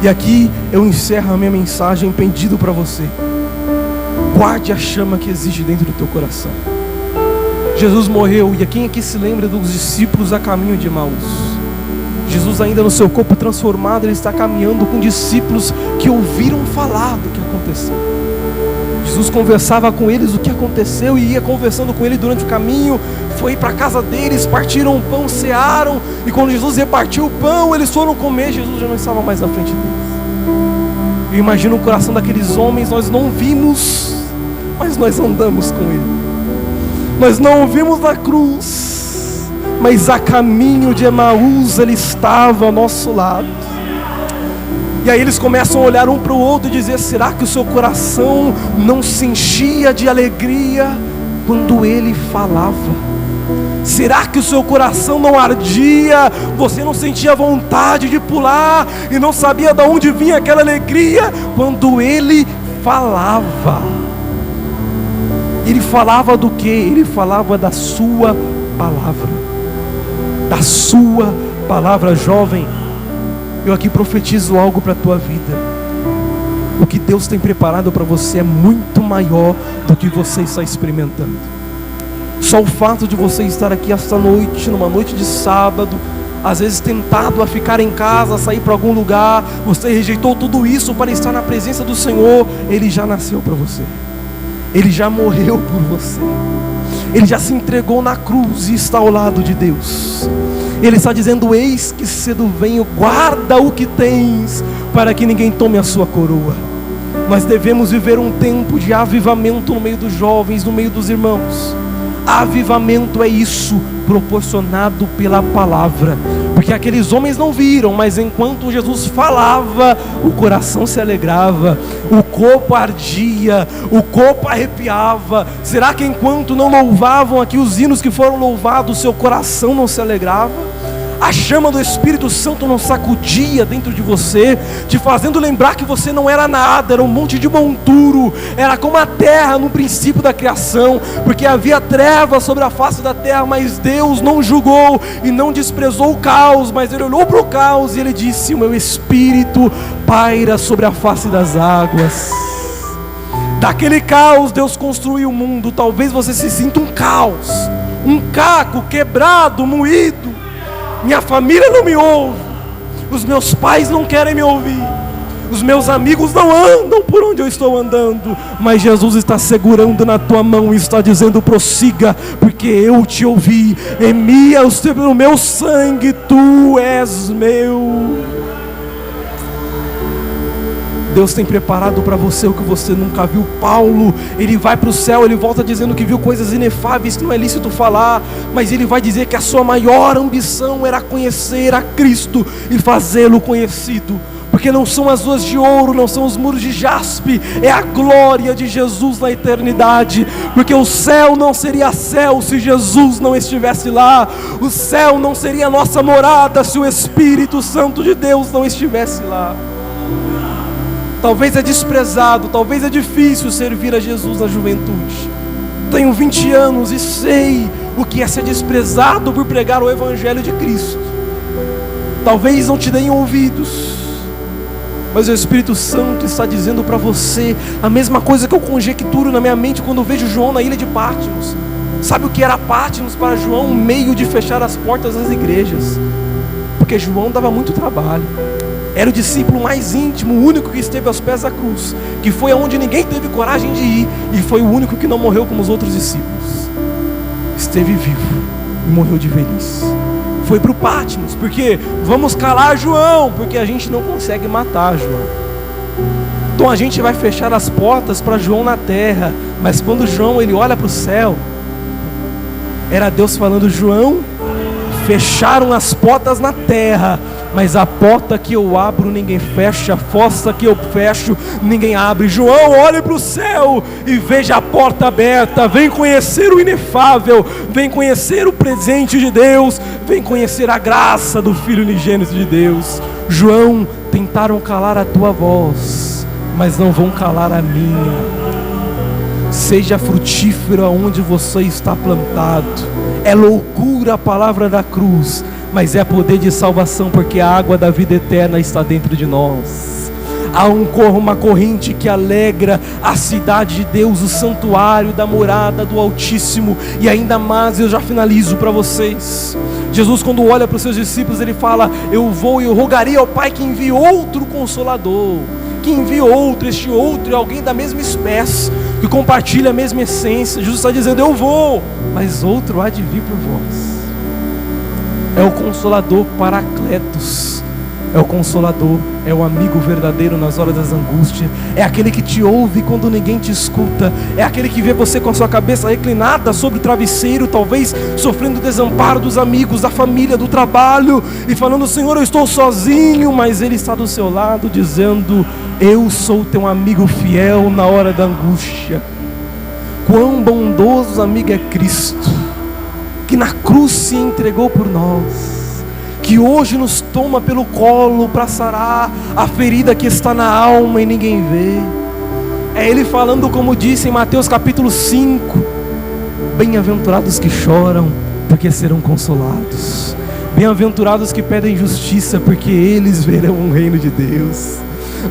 E aqui eu encerro a minha mensagem pedindo para você: guarde a chama que existe dentro do teu coração. Jesus morreu, e quem aqui se lembra dos discípulos a caminho de Emaús? Jesus ainda no seu corpo transformado, ele está caminhando com discípulos que ouviram falar do que aconteceu. Jesus conversava com eles o que aconteceu e ia conversando com ele durante o caminho. Foi para a casa deles, partiram o pão, cearam, e quando Jesus repartiu o pão, eles foram comer. Jesus já não estava mais na frente deles. Eu imagino o coração daqueles homens. Nós não vimos, mas nós andamos com ele. Nós não o vimos na cruz, mas a caminho de Emaús ele estava ao nosso lado. E aí eles começam a olhar um para o outro e dizer: será que o seu coração não se enchia de alegria quando ele falava? Será que o seu coração não ardia? Você não sentia vontade de pular e não sabia de onde vinha aquela alegria quando ele falava? Ele falava do quê? Ele falava da sua palavra. Da sua palavra. Jovem, eu aqui profetizo algo para a tua vida. O que Deus tem preparado para você é muito maior do que você está experimentando. Só o fato de você estar aqui esta noite, numa noite de sábado, às vezes tentado a ficar em casa, a sair para algum lugar, você rejeitou tudo isso para estar na presença do Senhor. Ele já nasceu para você. Ele já morreu por você. Ele já se entregou na cruz e está ao lado de Deus. Ele está dizendo: eis que cedo venho, guarda o que tens, para que ninguém tome a sua coroa. Nós devemos viver um tempo de avivamento no meio dos jovens, no meio dos irmãos. Avivamento é isso, proporcionado pela palavra. Porque aqueles homens não viram, mas enquanto Jesus falava, o coração se alegrava, o corpo ardia, o corpo arrepiava. Será que enquanto não louvavam aqui os hinos que foram louvados, seu coração não se alegrava? A chama do Espírito Santo não sacudia dentro de você, te fazendo lembrar que você não era nada, era um monte de monturo, era como a terra no princípio da criação, porque havia trevas sobre a face da terra, mas Deus não julgou e não desprezou o caos, mas Ele olhou para o caos e Ele disse: o meu Espírito paira sobre a face das águas. Daquele caos Deus construiu o mundo. Talvez você se sinta um caos, um caco quebrado, moído. Minha família não me ouve, os meus pais não querem me ouvir, os meus amigos não andam por onde eu estou andando, mas Jesus está segurando na tua mão e está dizendo: prossiga, porque eu te ouvi, emia o meu sangue, tu és meu. Deus tem preparado para você o que você nunca viu. Paulo, ele vai para o céu, ele volta dizendo que viu coisas inefáveis que não é lícito falar, mas ele vai dizer que a sua maior ambição era conhecer a Cristo e fazê-lo conhecido. Porque não são as ruas de ouro, não são os muros de jaspe, é a glória de Jesus na eternidade. Porque o céu não seria céu se Jesus não estivesse lá. O céu não seria a nossa morada se o Espírito Santo de Deus não estivesse lá. Talvez é desprezado, talvez é difícil servir a Jesus na juventude. Tenho 20 anos e sei o que é ser desprezado por pregar o Evangelho de Cristo. Talvez não te deem ouvidos, mas o Espírito Santo está dizendo para você a mesma coisa que eu conjecturo na minha mente quando vejo João na ilha de Patmos. Sabe o que era Patmos para João? Um meio de fechar as portas das igrejas, porque João dava muito trabalho. Era o discípulo mais íntimo, o único que esteve aos pés da cruz, que foi aonde ninguém teve coragem de ir, e foi o único que não morreu como os outros discípulos. Esteve vivo e morreu de velhice. Foi para o Patmos, porque vamos calar João, porque a gente não consegue matar João. Então a gente vai fechar as portas para João na terra, mas quando João ele olha para o céu, era Deus falando: João, fecharam as portas na terra, mas a porta que eu abro ninguém fecha, a fossa que eu fecho ninguém abre. João, olhe para o céu e veja a porta aberta. Vem conhecer o inefável, vem conhecer o presente de Deus, vem conhecer a graça do Filho unigênito de Deus. João, tentaram calar a tua voz, mas não vão calar a minha. Seja frutífero aonde você está plantado. É loucura a palavra da cruz, mas é poder de salvação, porque a água da vida eterna está dentro de nós. Há uma corrente que alegra a cidade de Deus, o santuário da morada do Altíssimo. E ainda mais, eu já finalizo para vocês. Jesus, quando olha para os seus discípulos, ele fala: eu vou e eu rogarei ao Pai que envie outro Consolador, que envie outro. Este outro é alguém da mesma espécie, que compartilha a mesma essência. Jesus está dizendo: eu vou, mas outro há de vir por vós. É o Consolador Paracletos, é o Consolador, é o amigo verdadeiro nas horas das angústias, é aquele que te ouve quando ninguém te escuta, é aquele que vê você com a sua cabeça reclinada sobre o travesseiro, talvez sofrendo o desamparo dos amigos, da família, do trabalho, e falando: Senhor, eu estou sozinho, mas Ele está do seu lado dizendo: eu sou teu amigo fiel na hora da angústia. Quão bondoso amigo é Cristo, que na cruz se entregou por nós, que hoje nos toma pelo colo para sarar a ferida que está na alma e ninguém vê. É Ele falando, como disse em Mateus capítulo 5: bem-aventurados que choram, porque serão consolados. Bem-aventurados que pedem justiça, porque eles verão o reino de Deus.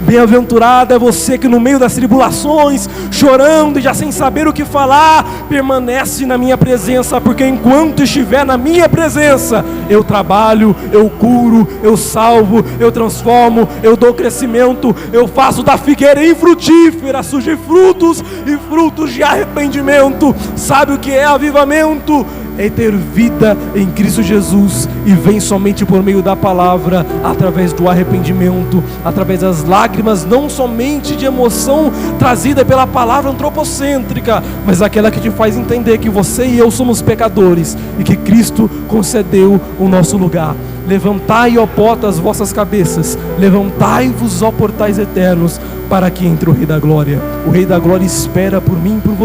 Bem-aventurado é você que no meio das tribulações, chorando e já sem saber o que falar, permanece na minha presença, porque enquanto estiver na minha presença, eu trabalho, eu curo, eu salvo, eu transformo, eu dou crescimento, eu faço da figueira infrutífera surgir frutos e frutos de arrependimento. Sabe o que é avivamento? É ter vida em Cristo Jesus, e vem somente por meio da palavra, através do arrependimento, através das lágrimas, não somente de emoção trazida pela palavra antropocêntrica, mas aquela que te faz entender que você e eu somos pecadores e que Cristo concedeu o nosso lugar. Levantai, ó portas, as vossas cabeças, levantai-vos, ó portais eternos, para que entre o Rei da Glória. O Rei da Glória espera por mim e por você.